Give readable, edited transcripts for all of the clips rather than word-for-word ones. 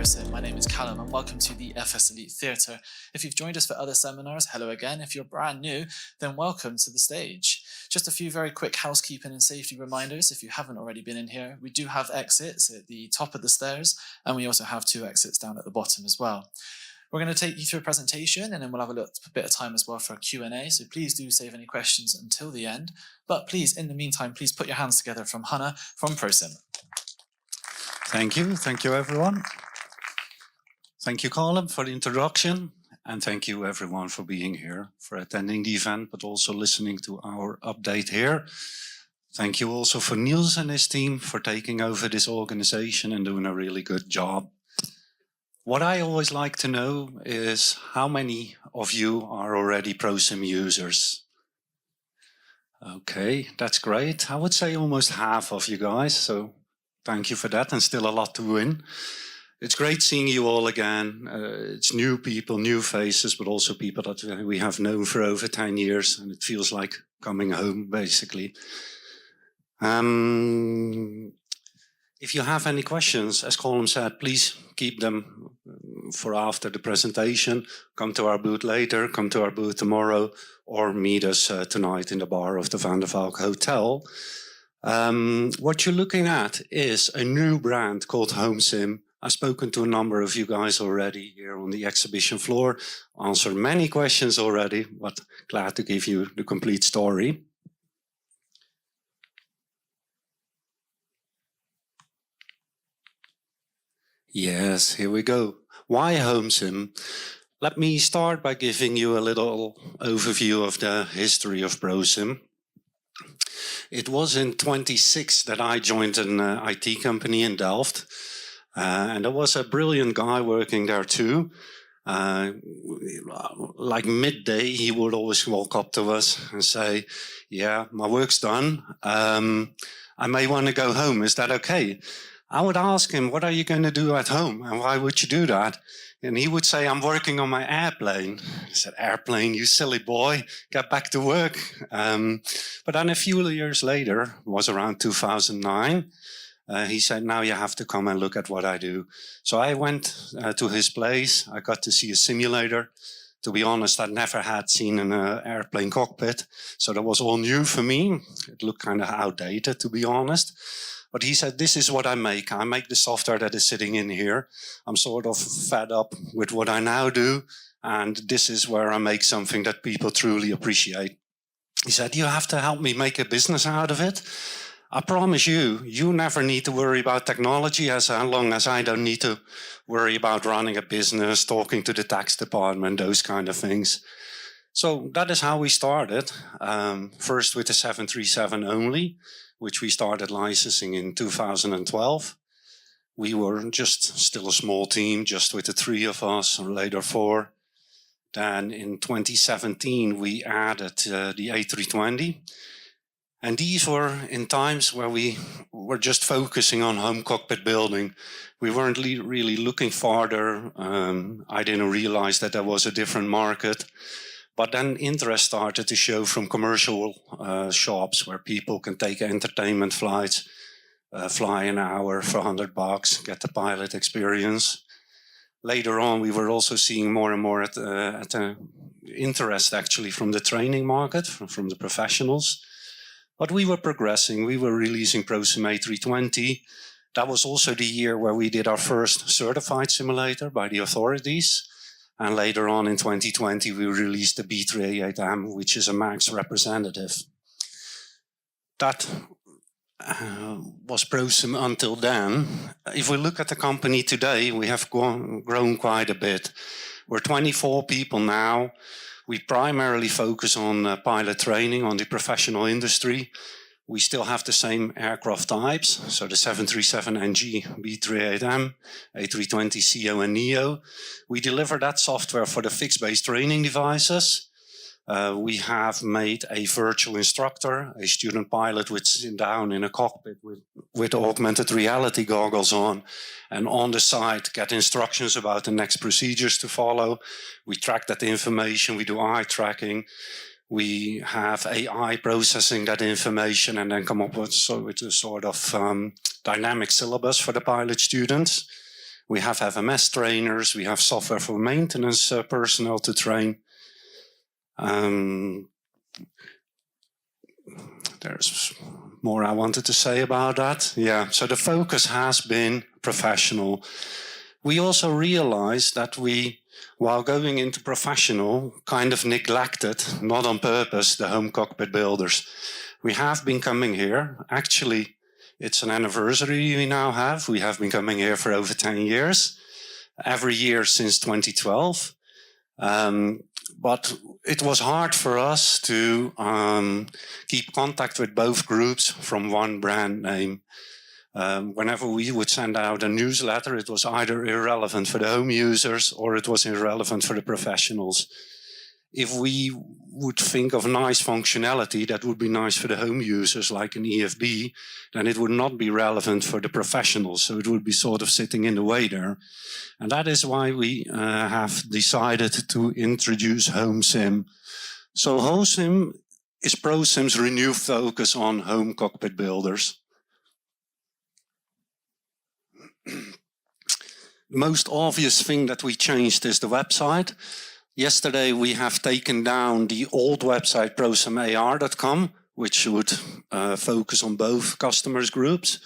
ProSim. My name is Callum and welcome to the FS Elite Theatre. If you've joined us for other seminars, hello again. If you're brand new, then welcome to the stage. Just a few very quick housekeeping and safety reminders. If you haven't already been in here, we do have exits at the top of the stairs, and we also have 2 exits down at the bottom as well. We're going to take you through a presentation and then we'll have a bit of time as well for a Q&A, so please do save any questions until the end. But please, in the meantime, please put your hands together from Hannah from ProSim. Thank you everyone. Thank you, Colin, for the introduction, and thank you everyone for being here, for attending the event, but also listening to our update here. Thank you also for Niels and his team for taking over this organization and doing a really good job. What I always like to know is how many of you are already ProSim users? Okay, that's great. I would say almost half of you guys, so thank you for that, and still a lot to win. It's great seeing you all again. It's new people, new faces, but also people that we have known for over 10 years, and it feels like coming home, basically. If you have any questions, as Colin said, please keep them for after the presentation. Come to our booth later, come to our booth tomorrow, or meet us tonight in the bar of the Van der Valk Hotel. What you're looking at is a new brand called HomeSim. I've spoken to a number of you guys already here on the exhibition floor, answered many questions already, but glad to give you the complete story. Yes, here we go. Why HomeSim? Let me start by giving you a little overview of the history of ProSim. It was in 26 that I joined an IT company in Delft. And there was a brilliant guy working there too. Like midday, he would always walk up to us and say, yeah, my work's done. I may want to go home. Is that okay? I would ask him, what are you going to do at home? And why would you do that? And he would say, I'm working on my airplane. I said, airplane, you silly boy, get back to work. But then a few years later, it was around 2009, he said, now you have to come and look at what I do. So I went to his place. I got to see a simulator. To be honest, I never had seen an airplane cockpit. So that was all new for me. It looked kind of outdated, to be honest. But he said, this is what I make. I make the software that is sitting in here. I'm sort of fed up with what I now do. And this is where I make something that people truly appreciate. He said, you have to help me make a business out of it. I promise you, you never need to worry about technology as long as I don't need to worry about running a business, talking to the tax department, those kind of things. So that is how we started. First with the 737 only, which we started licensing in 2012. We were just still a small team, just with the 3 of us, or later 4. Then in 2017, we added the A320. And these were in times where we were just focusing on home cockpit building. We weren't really looking farther. I didn't realize that there was a different market. But then interest started to show from commercial shops where people can take entertainment flights, fly an hour for $100, get the pilot experience. Later on, we were also seeing more and more at interest actually from the training market, from the professionals. But we were progressing. We were releasing ProSim A320. That was also the year where we did our first certified simulator by the authorities. And later on in 2020, we released the B388M, which is a MAX representative. That was ProSim until then. If we look at the company today, we have grown quite a bit. We're 24 people now. We primarily focus on pilot training on the professional industry. We still have the same aircraft types, so the 737NG, B38M, A320ceo and neo. We deliver that software for the fixed-base training devices. We have made a virtual instructor, a student pilot which is down in a cockpit with augmented reality goggles on, and on the side get instructions about the next procedures to follow. We track that information, we do eye tracking. We have AI processing that information and then come up with a sort of dynamic syllabus for the pilot students. We have FMS trainers. We have software for maintenance personnel to train. There's more I wanted to say about that. Yeah, so the focus has been professional. We also realized that we, while going into professional, kind of neglected, not on purpose, the home cockpit builders. We have been coming here. Actually, it's an anniversary we now have. We have been coming here for over 10 years, every year since 2012. But it was hard for us to keep contact with both groups from one brand name. Whenever we would send out a newsletter, it was either irrelevant for the home users or it was irrelevant for the professionals. If we would think of nice functionality that would be nice for the home users, like an EFB, then it would not be relevant for the professionals. So it would be sort of sitting in the way there. And that is why we have decided to introduce HomeSim. So HomeSim is ProSim's renewed focus on home cockpit builders. The most obvious thing that we changed is the website. Yesterday, we have taken down the old website, ProSimAR.com, which would focus on both customers groups.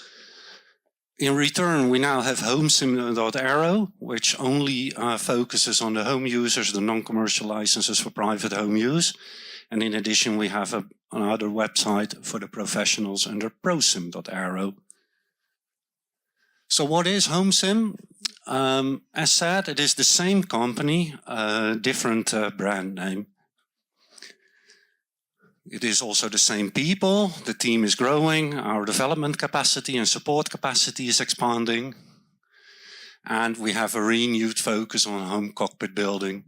In return, we now have HomeSim.Aero, which only focuses on the home users, the non-commercial licenses for private home use. And in addition, we have another website for the professionals under ProSim.Aero. So what is HomeSim? As said, it is the same company, different brand name. It is also the same people. The team is growing. Our development capacity and support capacity is expanding. And we have a renewed focus on home cockpit building.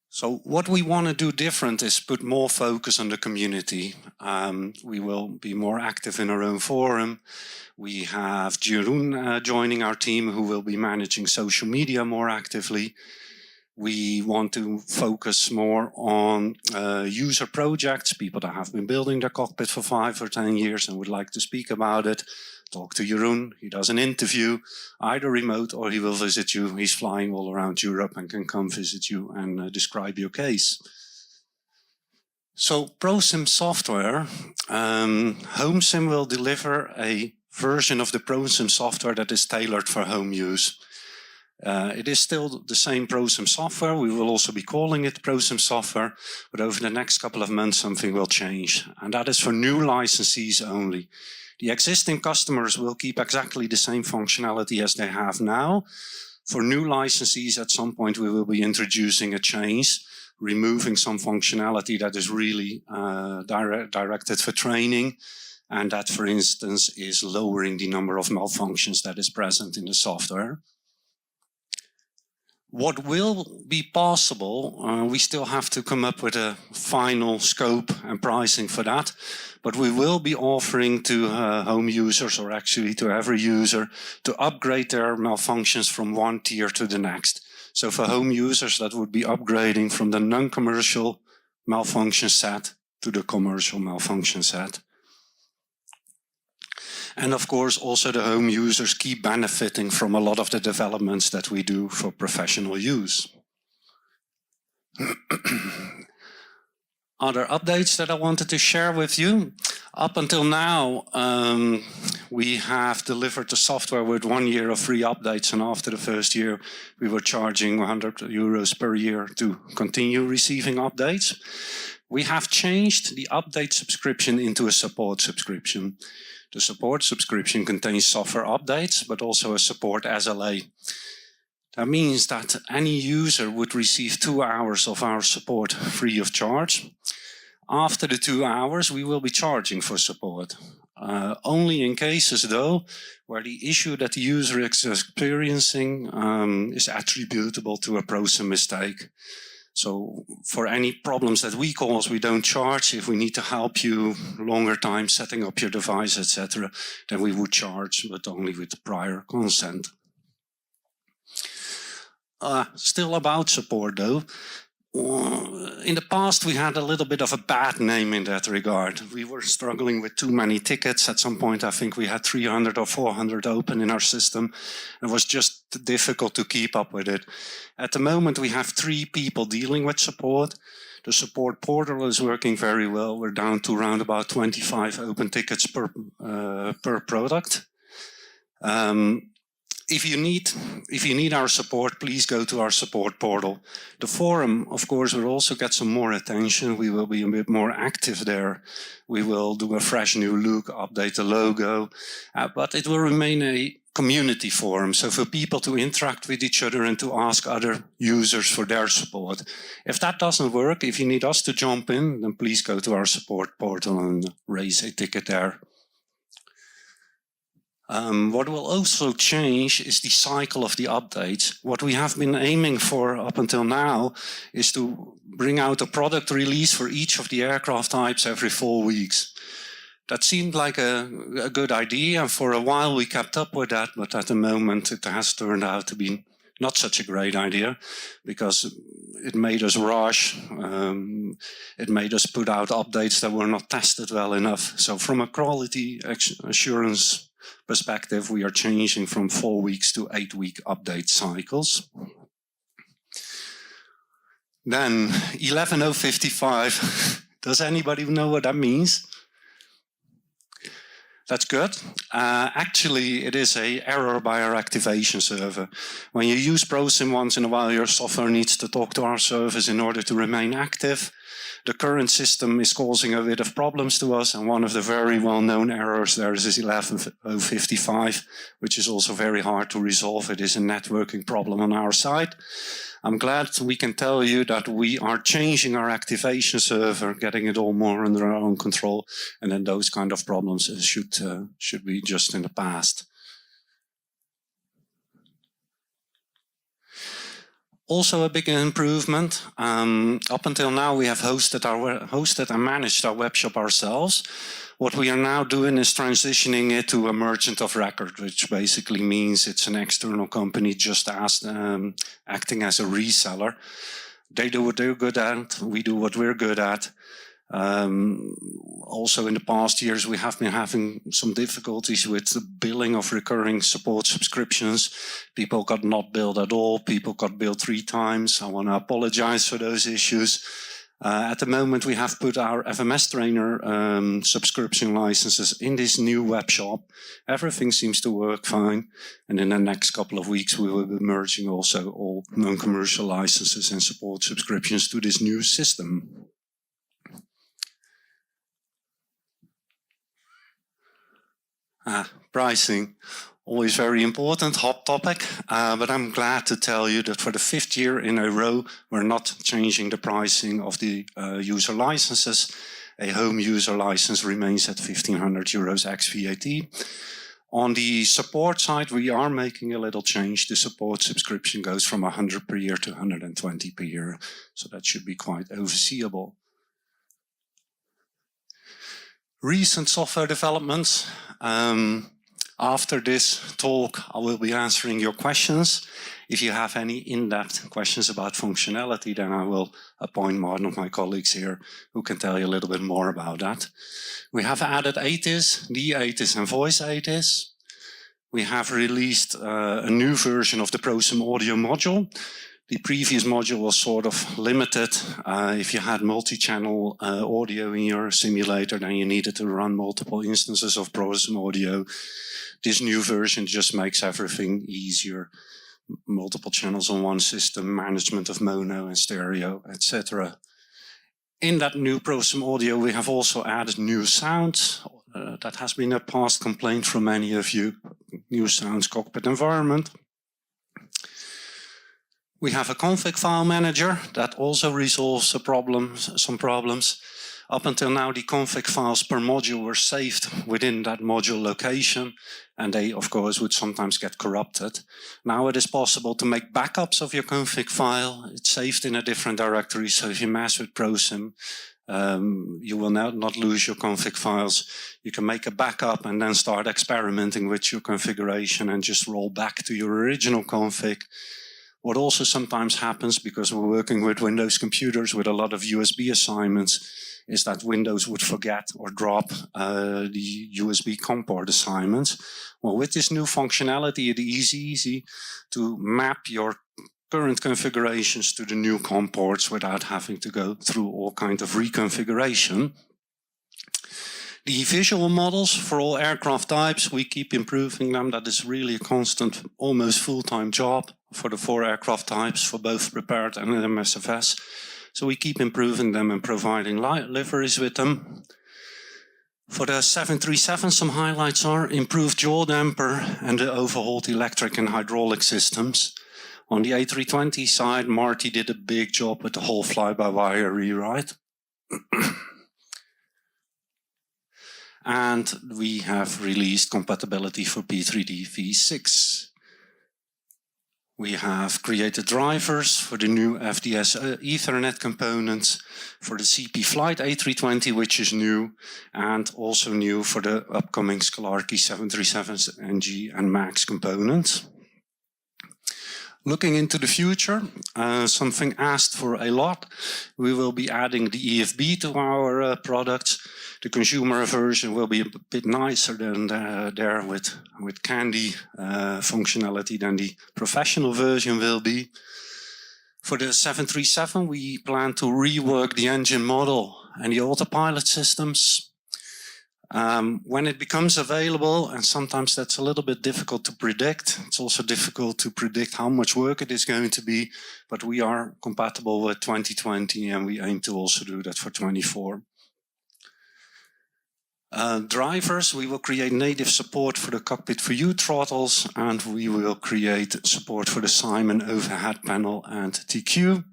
So what we want to do different is put more focus on the community. We will be more active in our own forum. We have Jeroen joining our team, who will be managing social media more actively. We want to focus more on user projects, people that have been building their cockpit for 5 or 10 years and would like to speak about it. Talk to Jeroen. He does an interview, either remote or he will visit you. He's flying all around Europe and can come visit you and describe your case. So ProSim software, HomeSim will deliver a version of the ProSim software that is tailored for home use. It is still the same ProSim software. We will also be calling it ProSim software, but over the next couple of months something will change. And that is for new licensees only. The existing customers will keep exactly the same functionality as they have now. For new licensees, at some point we will be introducing a change, removing some functionality that is really directed for training. And that, for instance, is lowering the number of malfunctions that is present in the software. What will be possible, we still have to come up with a final scope and pricing for that, but we will be offering to home users, or actually to every user, to upgrade their malfunctions from one tier to the next. So for home users, that would be upgrading from the non-commercial malfunction set to the commercial malfunction set. And of course, also the home users keep benefiting from a lot of the developments that we do for professional use. Other updates that I wanted to share with you. Up until now, we have delivered the software with 1 year of free updates, and after the first year, we were charging €100 per year to continue receiving updates. We have changed the update subscription into a support subscription. The support subscription contains software updates, but also a support SLA. That means that any user would receive 2 hours of our support free of charge. After the 2 hours, we will be charging for support. Only in cases, though, where the issue that the user is experiencing is attributable to a ProSim mistake. So for any problems that we cause, we don't charge. If we need to help you longer time setting up your device, etc., then we would charge, but only with prior consent. Still about support though, In the past, we had a little bit of a bad name in that regard. We were struggling with too many tickets. At some point, I think we had 300 or 400 open in our system. It was just difficult to keep up with it. At the moment, we have 3 people dealing with support. The support portal is working very well. We're down to around about 25 open tickets per product. If you need our support, please go to our support portal. The forum, of course, will also get some more attention. We will be a bit more active there. We will do a fresh new look, update the logo, but it will remain a community forum, so for people to interact with each other and to ask other users for their support. If that doesn't work, if you need us to jump in, then please go to our support portal and raise a ticket there. What will also change is the cycle of the updates. What we have been aiming for up until now is to bring out a product release for each of the aircraft types every 4 weeks. That seemed like a good idea, and for a while we kept up with that, but at the moment it has turned out to be not such a great idea, because it made us rush, it made us put out updates that were not tested well enough. So from a quality assurance perspective, we are changing from 4 weeks to 8-week update cycles. Then 11.055, does anybody know what that means? That's good. Actually, it is an error by our activation server. When you use ProSim once in a while, your software needs to talk to our servers in order to remain active. The current system is causing a bit of problems to us, and one of the very well-known errors there is 11.055, which is also very hard to resolve. It is a networking problem on our side. I'm glad we can tell you that we are changing our activation server, getting it all more under our own control, and then those kind of problems should be just in the past. Also a big improvement. Up until now, we have hosted and managed our webshop ourselves. What we are now doing is transitioning it to a merchant of record, which basically means it's an external company just acting as a reseller. They do what they're good at, we do what we're good at. Also in the past years, we have been having some difficulties with the billing of recurring support subscriptions. People got not billed at all. People got billed 3 times. I want to apologize for those issues. At the moment, we have put our FMS trainer subscription licenses in this new web shop. Everything seems to work fine. And in the next couple of weeks, we will be merging also all non-commercial licenses and support subscriptions to this new system. Pricing, always very important, hot topic, but I'm glad to tell you that for the 5th year in a row, we're not changing the pricing of the user licenses. A home user license remains at 1,500 euros ex VAT. On the support side, we are making a little change. The support subscription goes from 100 per year to 120 per year, so that should be quite overseeable. Recent software developments. After this talk, I will be answering your questions. If you have any in-depth questions about functionality, then I will appoint one of my colleagues here who can tell you a little bit more about that. We have added ATIS, D-ATIS and voice ATIS. We have released a new version of the ProSim audio module. The previous module was sort of limited. If you had multi-channel audio in your simulator, then you needed to run multiple instances of ProSim audio. This new version just makes everything easier. Multiple channels on one system, management of mono and stereo, etc. In that new ProSim audio, we have also added new sounds. That has been a past complaint from many of you. New sounds, cockpit environment. We have a config file manager that also resolves some problems. Up until now, the config files per module were saved within that module location, and they, of course, would sometimes get corrupted. Now it is possible to make backups of your config file. It's saved in a different directory, so if you mess with ProSim, you will not lose your config files. You can make a backup and then start experimenting with your configuration and just roll back to your original config. What also sometimes happens, because we're working with Windows computers with a lot of USB assignments, is that Windows would forget or drop the USB COM port assignments. Well, with this new functionality, it is easy to map your current configurations to the new COM ports without having to go through all kinds of reconfiguration. The visual models for all aircraft types, we keep improving them. That is really a constant, almost full-time job for the 4 aircraft types for both prepared and MSFS. So we keep improving them and providing liveries with them. For the 737, some highlights are improved yaw damper and the overhauled electric and hydraulic systems. On the A320 side, Marty did a big job with the whole fly-by-wire rewrite. And we have released compatibility for P3D V6. We have created drivers for the new FDS Ethernet components for the CP Flight A320, which is new, and also new for the upcoming Scalarki 737 NG and MAX components. Looking into the future, something asked for a lot, we will be adding the EFB to our products. The consumer version will be a bit nicer than there with Candy functionality than the professional version will be. For the 737, we plan to rework the engine model and the autopilot systems. When it becomes available, and sometimes that's a little bit difficult to predict, it's also difficult to predict how much work it is going to be, but we are compatible with 2020 and we aim to also do that for 24. Drivers, we will create native support for the Cockpit for You throttles, and we will create support for the Simon overhead panel and TQ.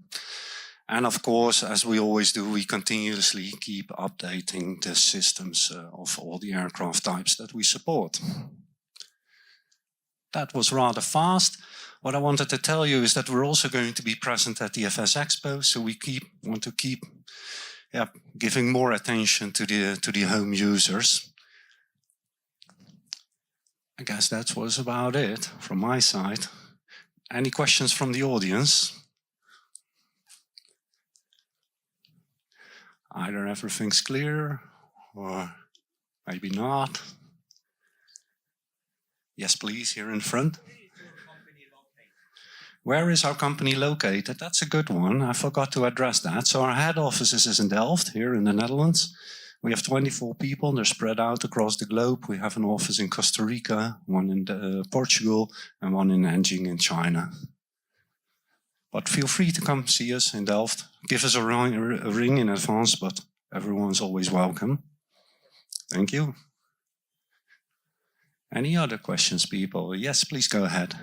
And of course, as we always do, we continuously keep updating the systems of all the aircraft types that we support. That was rather fast. What I wanted to tell you is that we're also going to be present at the FS Expo, so we want to keep giving more attention to the home users. I guess that was about it from my side. Any questions from the audience? Either everything's clear or maybe not. Yes, please, here in front. Where is our company located? That's a good one. I forgot to address that. So our head office is in Delft, here in the Netherlands. We have 24 people. They're spread out across the globe. We have an office in Costa Rica, one in Portugal, and one in Nanjing in China. But feel free to come see us in Delft. Give us a ring in advance, but everyone's always welcome. Thank you. Any other questions, people? Yes, please go ahead.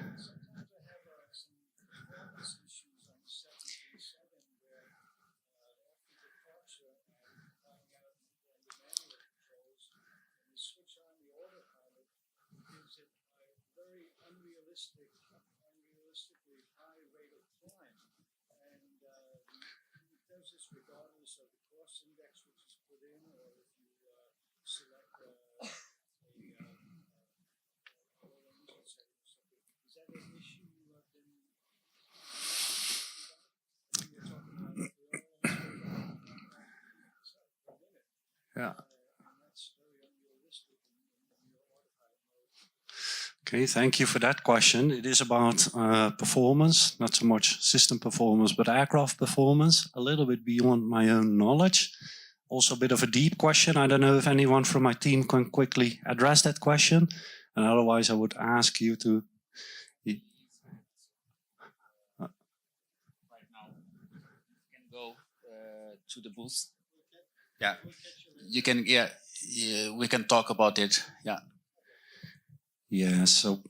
Regardless of the cost index which is put in, or if you select a is that an issue you have been Yeah. Okay, thank you for that question. It is about performance, not so much system performance, but aircraft performance, a little bit beyond my own knowledge. Also a bit of a deep question. I don't know if anyone from my team can quickly address that question. And otherwise, I would ask you to... Right now, you can go to the booth. Yeah, you can, we can talk about it, yeah. Yeah, so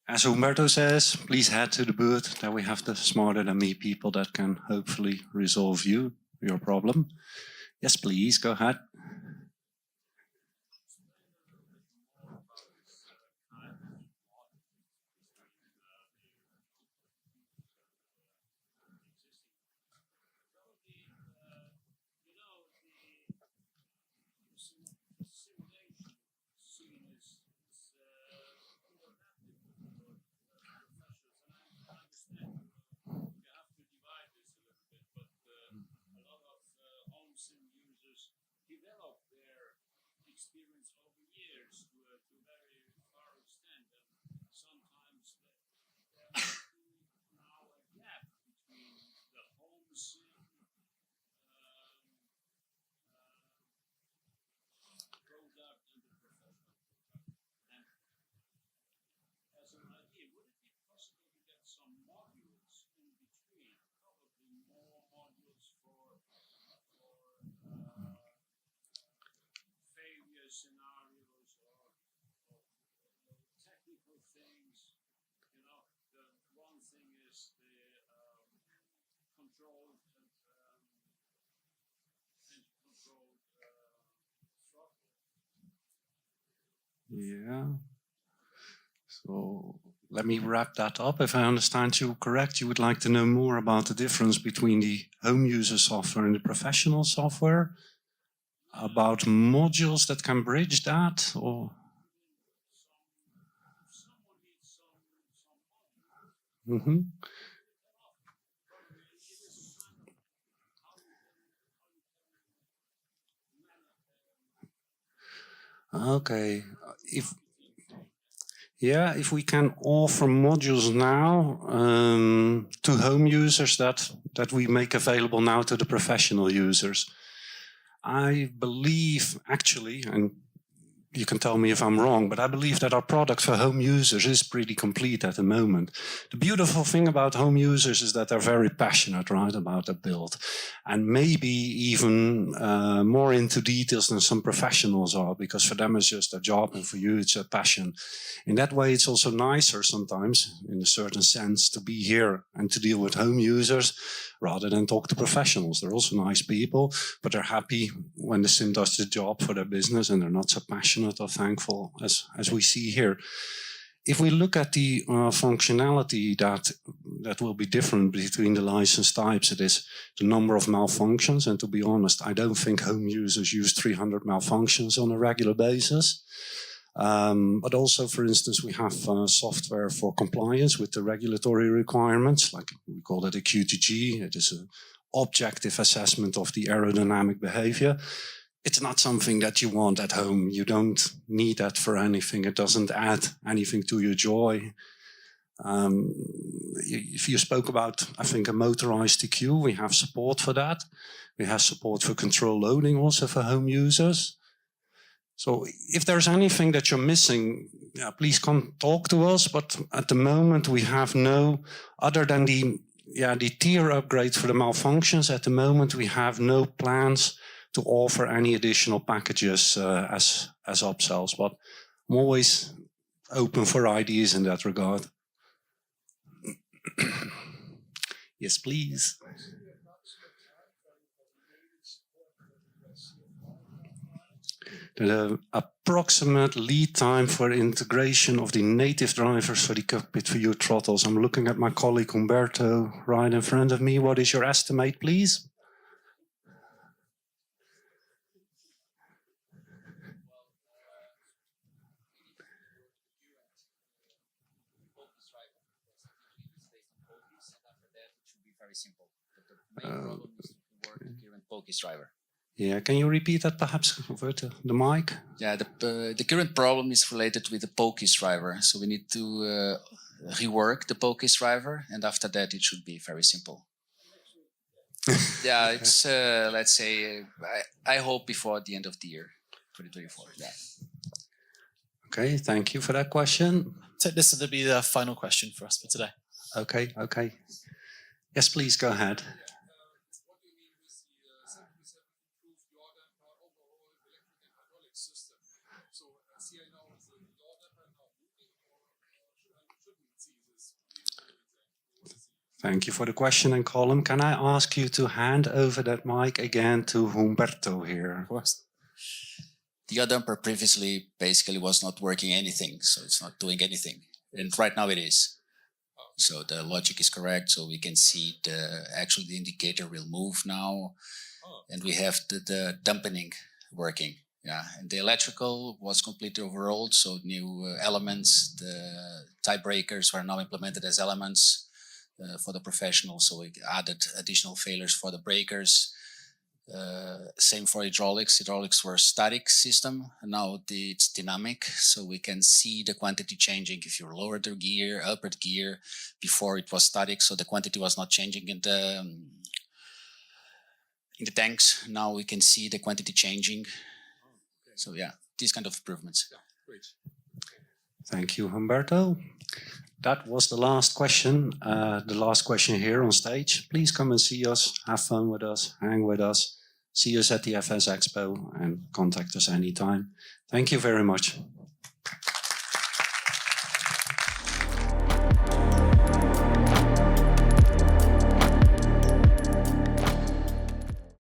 as Humberto says, please head to the booth. There we have the smarter than me people that can hopefully resolve your problem. Yes, please, go ahead. see product and the professional product? And as an idea, would it be possible to get some modules in between? Probably more modules for failure scenarios or technical things. You know, the one thing is the controlled and controlled throttle. Yeah. So let me wrap that up. If I understand you correct, you would like to know more about the difference between the home user software and the professional software, about modules that can bridge that, or? If someone needs some modules, Mm-hmm. probably it is kind of how you can Okay. If we can offer modules now to home users that we make available now to the professional users, I believe actually, and you can tell me if I'm wrong, but I believe that our product for home users is pretty complete at the moment. The beautiful thing about home users is that they're very passionate, right, about their build, and maybe even more into details than some professionals are, because for them it's just a job and for you it's a passion. In that way, it's also nicer sometimes, in a certain sense, to be here and to deal with home users rather than talk to professionals. They're also nice people, but they're happy when the sim does the job for their business, and they're not so passionate or thankful as we see here. If we look at the functionality that will be different between the license types, it is the number of malfunctions. And to be honest, I don't think home users use 300 malfunctions on a regular basis. But also, for instance, we have software for compliance with the regulatory requirements, like we call it a QTG. It is an objective assessment of the aerodynamic behavior. It's not something that you want at home. You don't need that for anything. It doesn't add anything to your joy. If you spoke about, I think, a motorized EQ, we have support for that. We have support for control loading also for home users. So if there's anything that you're missing, please come talk to us. But at the moment, we have no, other than the tier upgrade for the malfunctions, at the moment, we have no plans to offer any additional packages as upsells, but I'm always open for ideas in that regard. Yes, please. The approximate lead time for integration of the native drivers for the cockpit view throttles. I'm looking at my colleague Humberto right in front of me. What is your estimate, please? Simple. But the main problem is to work the current POCUS driver. Yeah, can you repeat that perhaps over the mic? Yeah, the current problem is related with the POCUS driver. So we need to rework the POCUS driver, and after that it should be very simple. Yeah, it's let's say I hope before the end of the year, 2024. Yeah. Okay, thank you for that question. Take this to be the final question for us for today. Okay. Yes, please go ahead. What do you mean with the 70% improved yaw damper overall electric and hydraulic system? So see I now the yaw damper now moving, or shouldn't see this? Thank you for the question, and Colin, can I ask you to hand over that mic again to Humberto here? Of course. The yaw damper previously basically was not working anything, so it's not doing anything, and right now it is. So the logic is correct. So we can see the indicator will move now, and we have the dampening working. Yeah, and the electrical was completely overhauled. So new elements, the tie breakers were now implemented as elements for the professionals. So we added additional failures for the breakers. Same for hydraulics. Hydraulics were static system, and now it's dynamic, so we can see the quantity changing if you lower the gear, upper the gear. Before it was static, so the quantity was not changing in in the tanks. Now we can see the quantity changing. So yeah, these kind of improvements. Yeah, great. Thank you, Humberto. That was the last question. The last question here on stage. Please come and see us, have fun with us, hang with us. See us at the FS Expo and contact us anytime. Thank you very much.